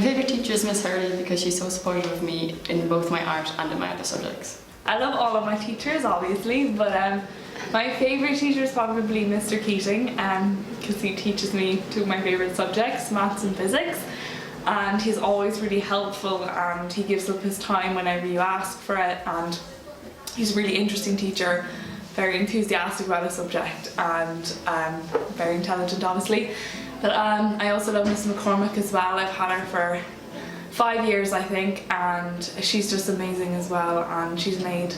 favourite teacher is Miss Hurley because she's so supportive of me in both my art and in my other subjects. I love all of my teachers, obviously, but my favourite teacher is probably Mr. Keating because he teaches me two of my favourite subjects, maths and physics, and he's always really helpful and he gives up his time whenever you ask for it, and he's a really interesting teacher, very enthusiastic about his subject and very intelligent, obviously. But I also love Miss McCormick as well. I've had her for 5 years, I think, and she's just amazing as well, and she's made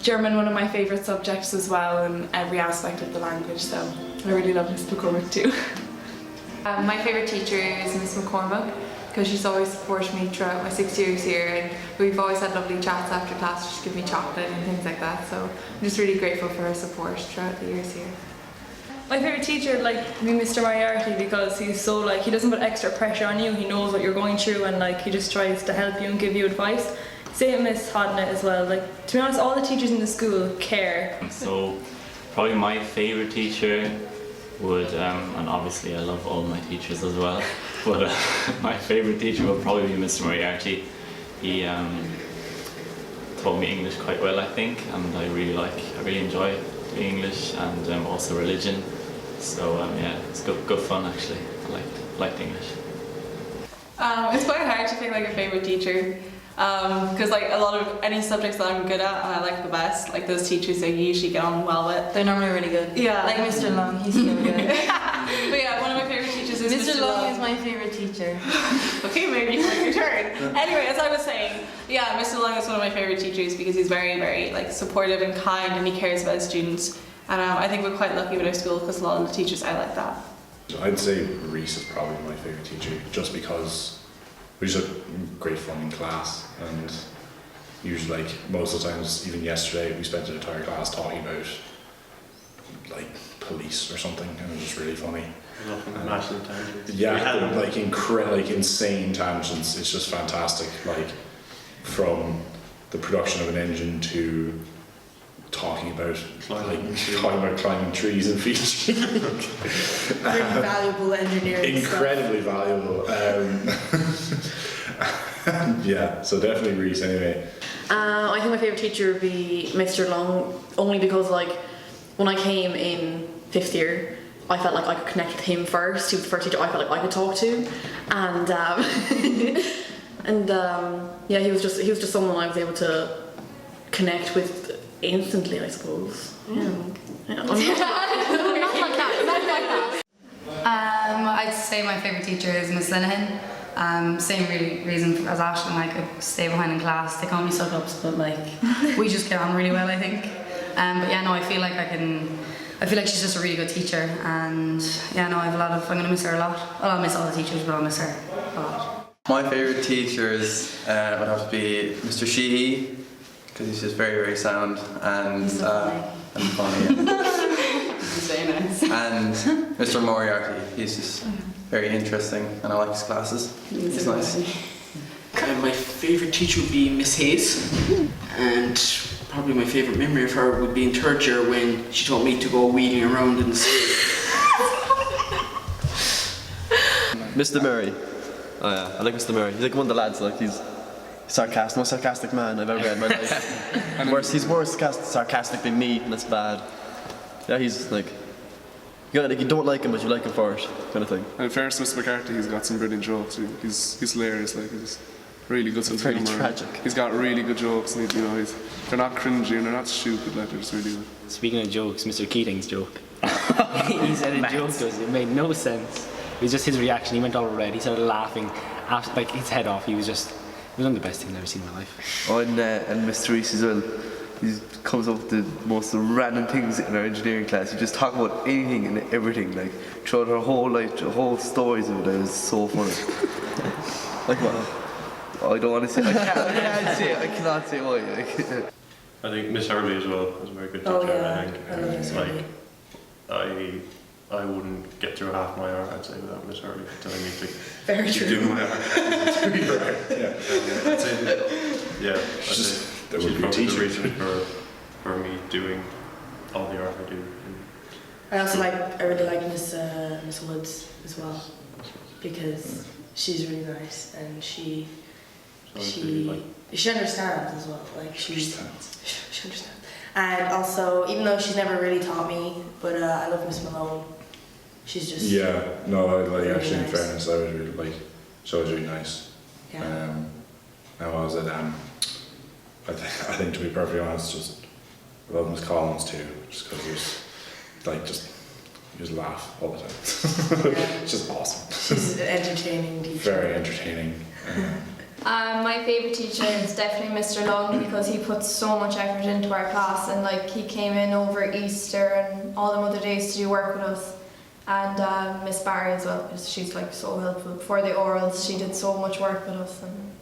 German one of my favourite subjects as well in every aspect of the language, so I really love Miss McCormick too. My favourite teacher is Miss McCormick because she's always supported me throughout my 6 years here, and we've always had lovely chats after class. She's given me chocolate and things like that, so I'm just really grateful for her support throughout the years here. My favourite teacher would be Mr. Moriarty because he's so he doesn't put extra pressure on you, he knows what you're going through and he just tries to help you and give you advice. Same Miss Hodnett as well. To be honest, all the teachers in the school care. So probably my favourite teacher would, and obviously I love all my teachers as well, but my favourite teacher would probably be Mr. Moriarty. He taught me English quite well, I think, and I really enjoy doing English and also religion. So yeah, it's good fun actually. I liked English. It's quite hard to pick a favourite teacher because a lot of any subjects that I'm good at and I like the best, those teachers I usually get on well with. They're normally really good. Yeah. Like Mr. Long, he's so good. But yeah, one of my favourite teachers is Mr. Long is my favourite teacher. Okay, maybe you take your turn. Anyway, as I was saying, yeah, Mr. Long is one of my favourite teachers because he's very, very supportive and kind, and he cares about his students. And I think we're quite lucky with our school because a lot of the teachers are like that. I'd say Reese is probably my favourite teacher, just because we just had great fun in class, and usually most of the times, even yesterday, we spent an entire class talking about police or something, and it was just really funny. National tangents. Yeah, insane tangents. It's just fantastic. From the production of an engine to talking about climbing trees in Fiji. Really valuable engineering. Incredibly valuable. Yeah, so definitely Reese anyway. I think my favourite teacher would be Mr. Long, only because when I came in 5th year, I felt like I could connect with him first. He was the first teacher I felt like I could talk to, and yeah, he was just someone I was able to connect with instantly, I suppose. Yeah. Not like that. I'd say my favourite teacher is Miss Linehan. Same reason as Ashlyn, I could stay behind in class. They call me suck-ups, but we just get on really well, I think. But yeah, no, I feel like she's just a really good teacher, and yeah, no, I'm going to miss her a lot. Well, I'll miss all the teachers, but I'll miss her a lot. My favourite teachers would have to be Mr. Sheehy, because he's just very, very sound and funny. He's very nice. And Mr. Moriarty, he's just very interesting, and I like his classes. He's nice. My favourite teacher would be Miss Hayes, and probably my favourite memory of her would be in 3rd year when she taught me to go wheeling around in the city. Mr. Murray. Oh yeah, I like Mr. Murray. He's one of the lads, he's sarcastic, most sarcastic man I've ever read in my life. He's more sarcastic than me, and that's bad. Yeah, he's you don't like him, but you like him for it, kind of thing. And in fairness to Mr. McCarthy, he's got some brilliant jokes. He's hilarious, he's really good sense of humour. Tragic. He's got really good jokes, and they're not cringy and they're not stupid, they're just really good. Speaking of jokes, Mr. Keating's joke. He said a joke to us, it made no sense. It was just his reaction, he went all red, he started laughing, his head off, it was one of the best things I've ever seen in my life. Oh, and Mr. Reese as well. He comes up with the most random things in our engineering class. He just talk about anything and everything, throughout our whole life, the whole stories of it. It was so funny. I don't want to say. I can't say. I cannot say why. I think Miss Hurley as well was a very good teacher. Oh yeah, I think Miss Hurley. I wouldn't get through half my art, I'd say, without Miss Hurley telling me to do my art. I'd say she's probably the reason for me doing all the art I do. I really like Miss Woods as well, because she's really nice, and she understands as well. Like she understands. And also, even though she's never really taught me, but I love Miss Malone. She's just really actually nice. in fairness, I was really she was really nice. Yeah. And what was it? I think to be perfectly honest, just I love Miss Collins too, just because you just laugh all the time. It's just awesome. She's an entertaining teacher. Very entertaining. My favourite teacher is definitely Mr. Long, because he puts so much effort into our class, and like he came in over Easter and all the other days to do work with us. And Miss Barry as well, because she's like so helpful. For the orals, she did so much work with us. And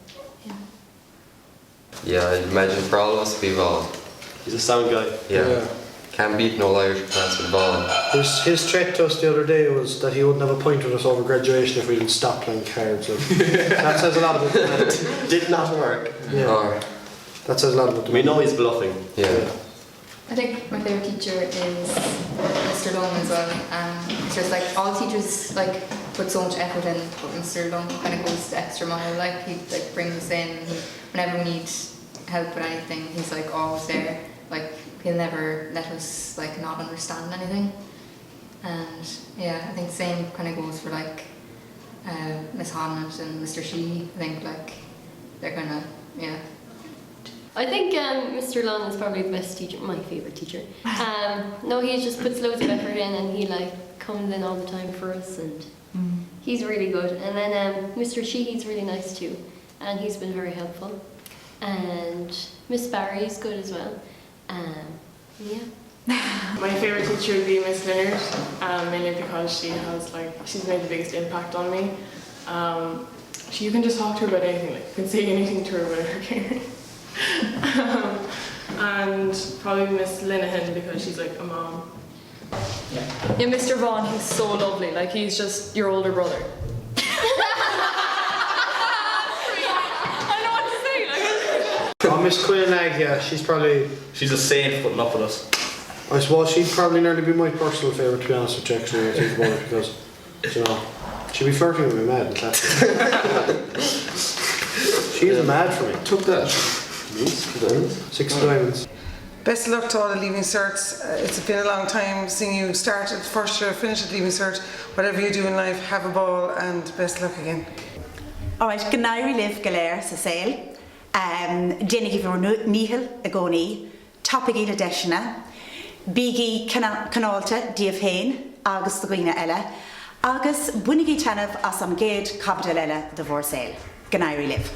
yeah, I'd imagine for all of us, we've all. He's a sound guy. Yeah. Can't beat no Irish class with ball. His threat to us the other day was that he wouldn't have a point with us over graduation if we didn't stop playing cards. Like, that says a lot about the man. Did not work. Yeah. That says a lot about the man. We know he's bluffing. Yeah. I think my favourite teacher is Mr. Long as well. It's just like all teachers like put so much effort in, but Mr. Long kind of goes the extra mile. Like he like brings us in. Whenever we need help with anything, he's like always there. Like he'll never let us like not understand anything. And yeah, I think the same kind of goes for like Miss Honnett and Mr. Sheehy. I think like they're kind of I think Mr. Long is probably the best teacher, my favourite teacher. No, he just puts loads of effort in, and he like comes in all the time for us, and he's really good. And then Mr. Sheehy's really nice too, and he's been very helpful. And Miss Barry's good as well. Yeah. My favourite teacher would be Miss Leonard, mainly because she's made the biggest impact on me. You can just talk to her about anything, like you can say anything to her about her career. And probably Miss Linehan, because she's like a mom. Yeah, Mr. Vaughan, he's so lovely. Like he's just your older brother. Oh, Miss Quillenag, yeah, she's a saint putting up with us. I suppose she'd probably nearly be my personal favourite, to be honest with you, actually, when I think about it, because, she'd be flirting with me mad in class. She is mad for me. Took that. 6 diamonds. Best of luck to all the Leaving Certs. It's been a long time seeing you start at first year, finish at Leaving Cert. Whatever you do in life, have a ball and best of luck again. Alright, gnairi live galer sa sail. Jenny for Nihil a goni, Topigi la Deshna, Bigi Canalta, Div Hain, Agus the Gwina Ella, Agus Bunigi Tanav Asam Gade, Cabdalella, the Vorsail. Gnairi live.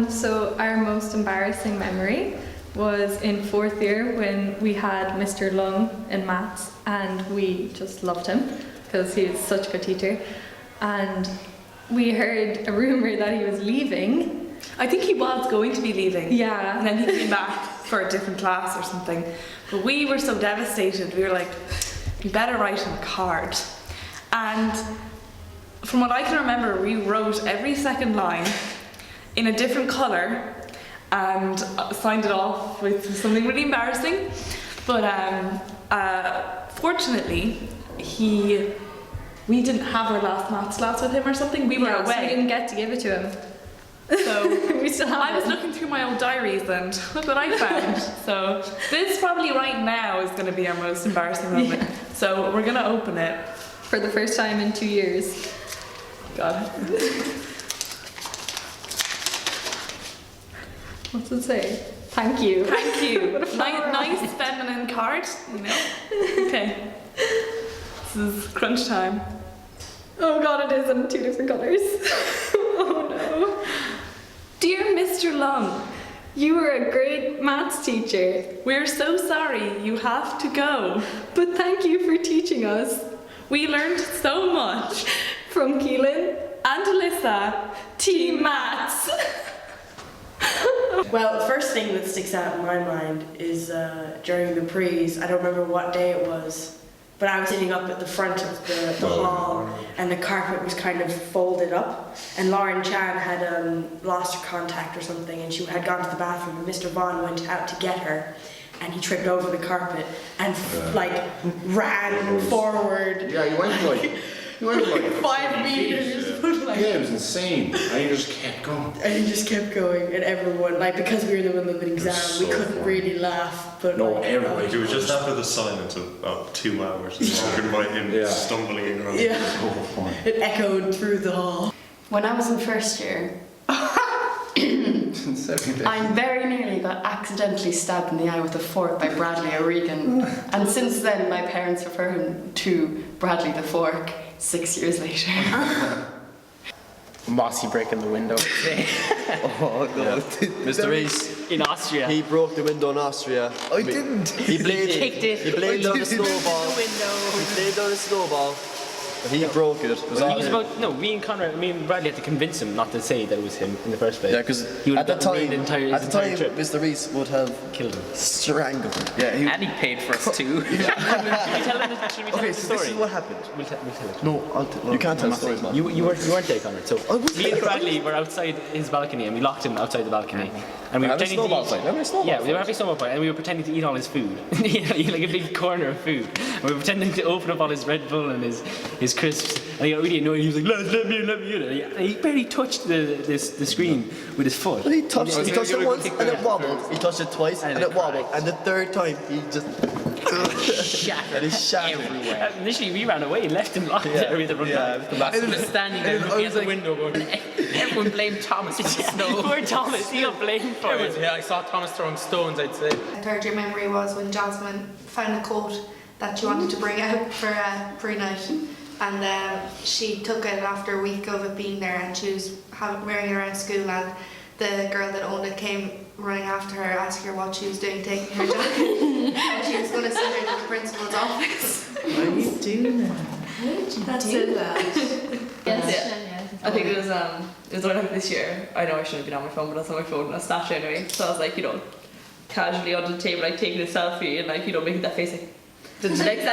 So our most embarrassing memory was in 4th year when we had Mr. Lung in maths, and we just loved him because he was such a good teacher. And we heard a rumour that he was leaving. I think he was going to be leaving. Yeah. And then he came back for a different class or something. But we were so devastated. We were like, we better write him a card. And from what I can remember, we wrote every second line in a different colour and signed it off with something really embarrassing. But fortunately, we didn't have our last maths class with him or something. We were away. So we didn't get to give it to him. So we still have I was looking through my old diaries and look what I found. So this probably right now is going to be our most embarrassing moment. Yeah. So we're going to open it. For the first time in 2 years. God. What's it say? Thank you. Thank you. Nice feminine card, you know. Okay. This is crunch time. Oh god, it is in 2 different colours. Oh no. Dear Mr. Lung, you were a great maths teacher. We're so sorry you have to go. But thank you for teaching us. We learned so much. From Keelan and Alyssa, Team Maths. Well, the first thing that sticks out in my mind is during the prees, I don't remember what day it was, but I was sitting up at the front of the hall, and the carpet was kind of folded up, and Lauren Chan had lost her contact or something, and she had gone to the bathroom, and Mr. Vaughn went out to get her, and he tripped over the carpet and ran forward. Yeah, he went like 5 meters. Yeah, it was insane. And he just kept going. And he just kept going, and everyone, because we were in the middle of an exam, we couldn't really laugh. But everybody. It was just after the silence of about 2 hours. You could invite him stumbling around. Yeah. It echoed through the hall. When I was in first year, I very nearly got accidentally stabbed in the eye with a fork by Bradley O'Regan, and since then my parents refer him to Bradley the Fork 6 years later. Mossy breaking the window. Oh god. Mr. Reese. In Austria. He broke the window in Austria. I didn't. He blamed on a snowball. He blamed on a snowball. He broke it. Me and Bradley had to convince him not to say that it was him in the first place. Yeah, because at the time, Mr. Reese would have killed him, strangled him. Yeah, and he paid for us too. Should we tell him the story? This is what happened. We'll tell it. No, you can't tell stories, man. You weren't there, Conrad. So me and Bradley were outside his balcony, and we locked him outside the balcony. And we were pretending to eat. Yeah, we were having a snowball fight, and we were pretending to eat all his food. Like a big corner of food. And we were pretending to open up all his Red Bull and his crisps. And he got really annoyed. He was like, let me in. And he barely touched the screen with his foot. He touched it once and it wobbled. He touched it twice and it wobbled. And the third time he just and he shattered everywhere. Initially we ran away and left him locked there with the run back. I was standing there looking at the window going, everyone blamed Thomas for the snow. Poor Thomas, he got blamed for it. Yeah, I saw Thomas throwing stones, I'd say. My third year memory was when Jasmine found a coat that she wanted to bring out for pre-night, and she took it after a week of it being there, and she was wearing it around school, and the girl that owned it came running after her, asking her what she was doing, taking her jacket, and she was going to send her to the principal's office. Why are you doing that? How did you do that? Yes. I think it was when I this year. I know I shouldn't have been on my phone, but I was on my phone and I snatched it anyway. So I was like, casually under the table, taking a selfie and making that face like. And next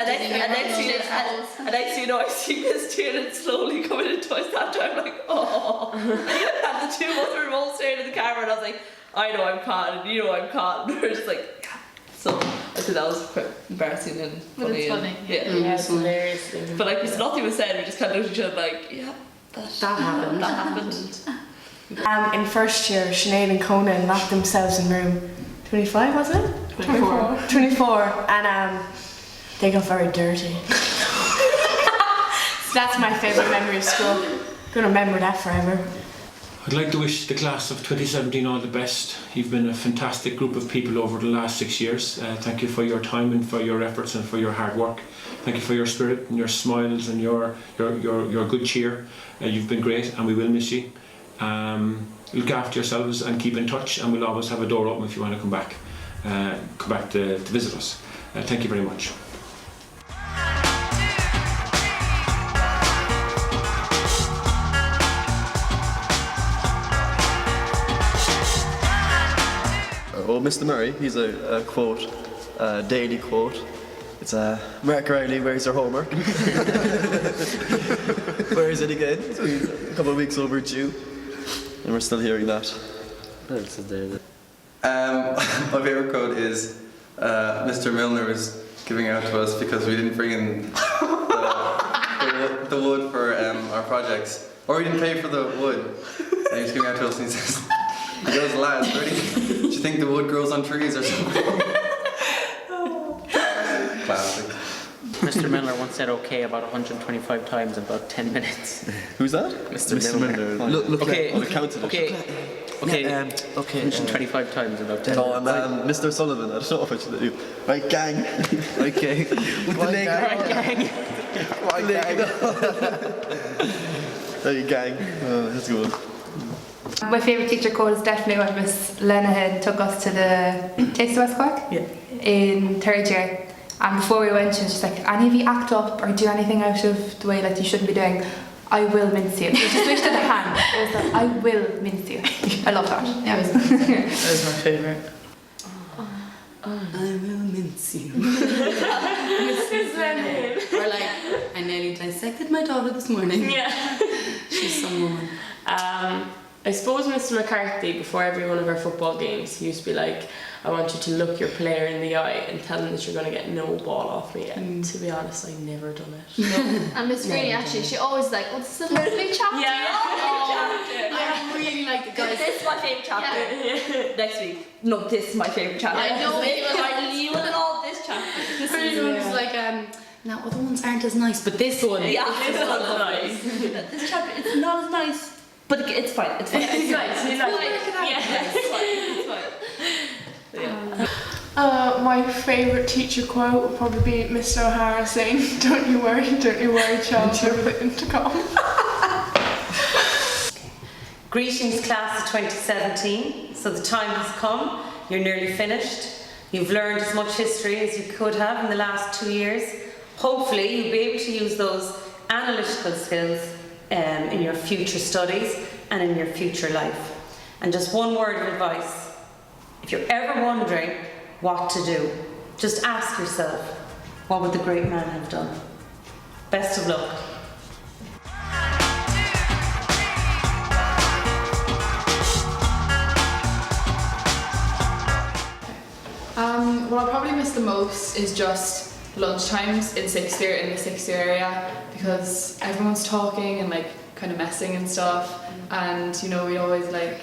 thing you know, I see Miss doing it slowly coming into my Snapchat. I'm like, oh. And the two of us were both staring at the camera, and I was like, I know I'm caught, and you know I'm caught. And we were just like, yeah. So I think that was quite embarrassing and funny. But it's funny. Yeah, it's hilarious. But nothing was said. We just kind of looked at each other like, yeah, that happened. That happened. In first year, Sinead and Conan locked themselves in room 25, was it? 24. And they got very dirty. So that's my favourite memory of school. Gonna remember that forever. I'd like to wish the class of 2017 all the best. You've been a fantastic group of people over the last 6 years. Thank you for your time and for your efforts and for your hard work. Thank you for your spirit and your smiles and your good cheer. You've been great and we will miss you. Look after yourselves and keep in touch, and we'll always have a door open if you want to come back to visit us. Thank you very much. Oh, Mr. Murray, he's a quote, a daily quote. It's Mark Riley, where's your homework? Where is it again? So he's a couple of weeks overdue, and we're still hearing that. What else is there? My favourite quote is Mr. Milner was giving out to us because we didn't bring in the wood for our projects, or we didn't pay for the wood. And he was giving out to us, and he says, he goes, lads, ready? Do you think the wood grows on trees or something? Classic. Mr. Miller once said okay about 125 times in about 10 minutes. Who's that? Mr. Miller. Look, okay, I counted it. Okay, 125 times in about 10 Oh, minutes. Mr. Sullivan, I don't know if I should do. Right, gang. Okay. With the leg. Right, gang. Right, gang. Right, gang. Oh, that's good. My favourite teacher quote is definitely when Miss Lenahan took us to the Taste of West Cork in third year. And before we went, she was just like, any of you act up or do anything out of the way that you shouldn't be doing, I will mince you. She just wished at the hand. It was like, I will mince you. I love that. Yeah. That was my favourite. I will mince you. Mrs. Lennon. Or like, I nearly dissected my daughter this morning. Yeah. She's some woman. I suppose Mr. McCarthy, before every one of our football games, he used to be like, I want you to look your player in the eye and tell them that you're going to get no ball off me. And to be honest, I've never done it. And Miss Greeny, actually, she always like, oh, this is a lovely chapter. Yeah. I really like the guys. This is my favourite chapter. Next week. No, this is my favourite chapter. I know. You will love this chapter. This one's like, now other ones aren't as nice, but this one. Yeah, this one's nice. This chapter, it's not as nice, but it's fine. It's fine. It's nice. It's nice. It's fine. My favourite teacher quote would probably be Mr. O'Hara saying, don't you worry, child, everything to come. Greetings class of 2017. So the time has come, you're nearly finished. You've learned as much history as you could have in the last 2 years. Hopefully you'll be able to use those analytical skills in your future studies and in your future life. And just one word of advice. If you're ever wondering what to do, just ask yourself, what would the great man have done? Best of luck. What I probably miss the most is just lunchtimes in sixth year, in the sixth year area, because everyone's talking and like kind of messing and stuff, and you know we always like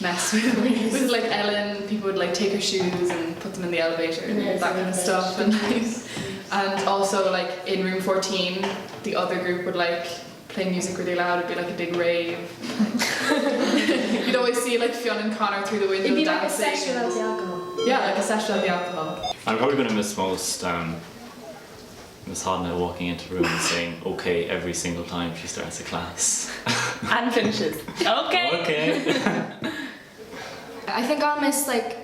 mess with like Ellen. People would like take her shoes and put them in the elevator and that kind of stuff, and also like in room 14 the other group would like play music really loud. It'd be like a big rave. You'd always see like Fionn and Connor through the window It'd be dancing. like a session of the alcohol. Yeah, like a session of the alcohol. I'm probably going to miss most Miss Hodnett walking into the room and saying okay every single time she starts a class. And finishes. Okay. Okay. I think I'll miss like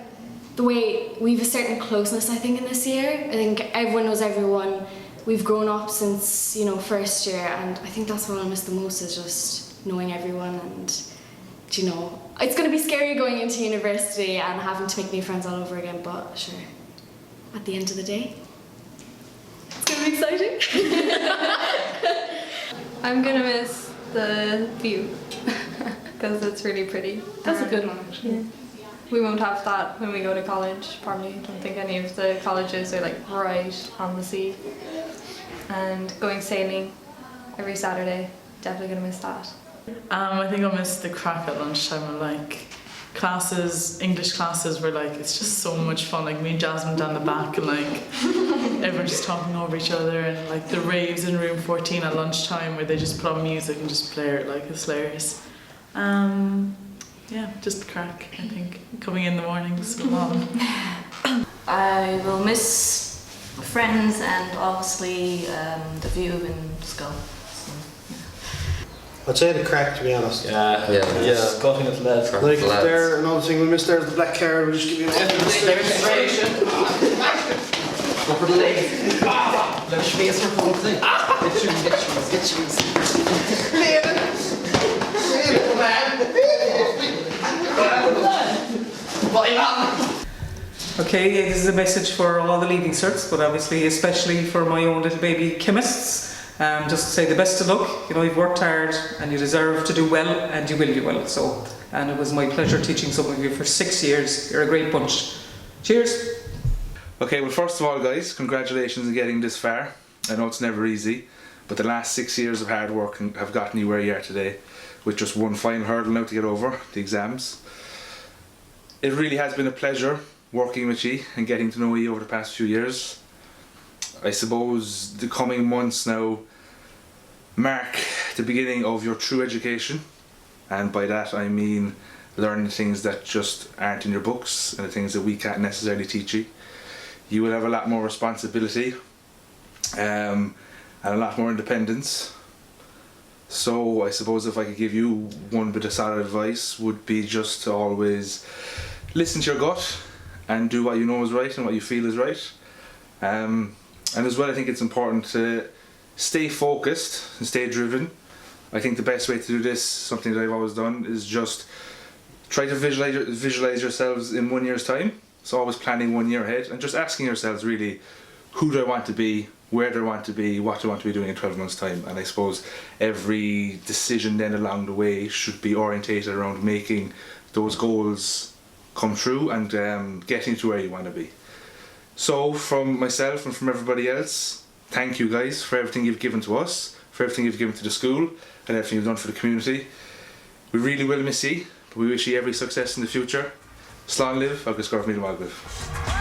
the way we've a certain closeness. I think in this year, I think everyone knows everyone. We've grown up since first year, and I think that's what I'll miss the most is just knowing everyone. And it's going to be scary going into university and having to make new friends all over again. But sure, at the end of the day, it's going to be exciting. I'm gonna miss the view because it's really pretty. That's a good one, actually. Yeah. We won't have that when we go to college, probably. I don't think any of the colleges are like right on the sea. And going sailing every Saturday, definitely gonna miss that. I think I'll miss the crack at lunchtime and like classes, English classes were like, it's just so much fun. Like me and Jasmine down the back and like everyone just talking over each other, and like the raves in room 14 at lunchtime where they just put on music and just play it, like it's hilarious. Yeah, just the crack, I think, coming in the mornings. I will miss friends and obviously the view in school. So, yeah. I'd say the crack, to be honest. Yeah. Scoffing at the lads. Like there, another thing we missed there is the black card. We'll just give you a demonstration. Go for the leg. Let space for the whole thing. Get shoes. Okay, yeah, this is a message for all the leaving certs, but obviously especially for my own little baby chemists. Just to say the best of luck. You've worked hard and you deserve to do well, and you will do well. So, and it was my pleasure teaching some of you for 6 years. You're a great bunch. Cheers. Okay, well first of all guys, congratulations on getting this far. I know it's never easy, but the last 6 years of hard work have gotten you where you are today, with just one final hurdle now to get over, the exams. It really has been a pleasure working with you and getting to know you over the past few years. I suppose the coming months now mark the beginning of your true education, and by that I mean learning things that just aren't in your books and the things that we can't necessarily teach you. You will have a lot more responsibility and a lot more independence. So I suppose if I could give you one bit of solid advice, would be just to always listen to your gut and do what you know is right and what you feel is right. And as well, I think it's important to stay focused and stay driven. I think the best way to do this, something that I've always done, is just try to visualize yourselves in 1 year's time. So always planning 1 year ahead and just asking yourselves really, who do I want to be, where do I want to be, what do I want to be doing in 12 months' time. And I suppose every decision then along the way should be orientated around making those goals come true and getting to where you want to be. So from myself and from everybody else, thank you guys for everything you've given to us, for everything you've given to the school and everything you've done for the community. We really will miss you, but we wish you every success in the future. Slán live agus gurb míle maith.